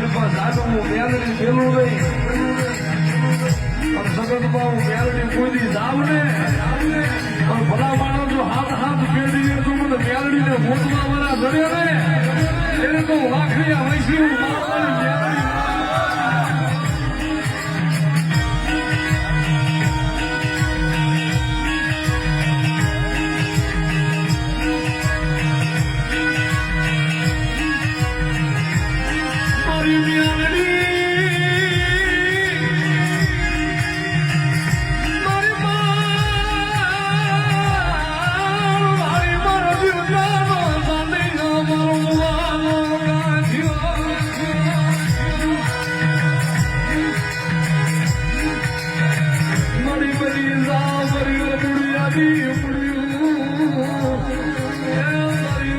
મારી પાસે આનું હું મેલડી પેલું નહીં સગતમાં હું મેલડી કોઈ દી જાવ ને પણ ભલા માણસ જો હાથ હાથ ફેરવી તું મને મેલડીને મોટવા વાળા ધરે ને એને તો વાખરિયા વૈસી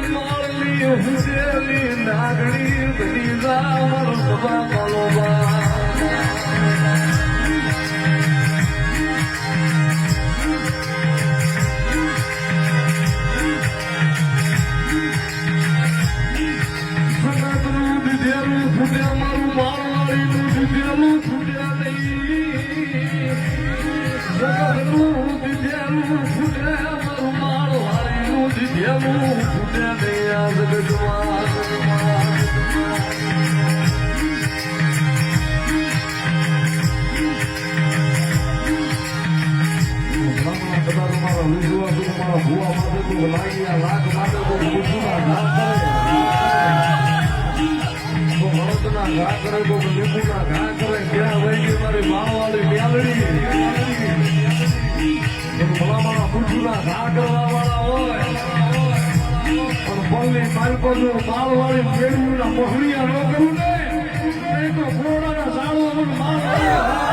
મારવાની મેલડી નાગણી બની જા મારો સભા બોલોબા સગતનું દીધેલું ફૂટ્યા મારું મારવાડીનું દીધેલું ફૂટ્યા નહીં સગતનું દીધેલું ફૂટ્યા મારું મારવાડીનું દીધેલું ફૂટ્યા નહીં આ જગતમાં ભૂવા માટે તો લાગ્યા લાખ માટે તો લીંબુના ઘા કરે તો લીંબુના ઘા કરે ક્યાં વહી ગઈ મારી માળવાળી મેલડી ભલામાના પૂછુના ઘા કરવા વાળા હોય પણ પલ્લી માલકો જો માળવાળી મેળવીના મોહરિયા ન કરું ને તો ઘોડાના સાળવા માળવાળી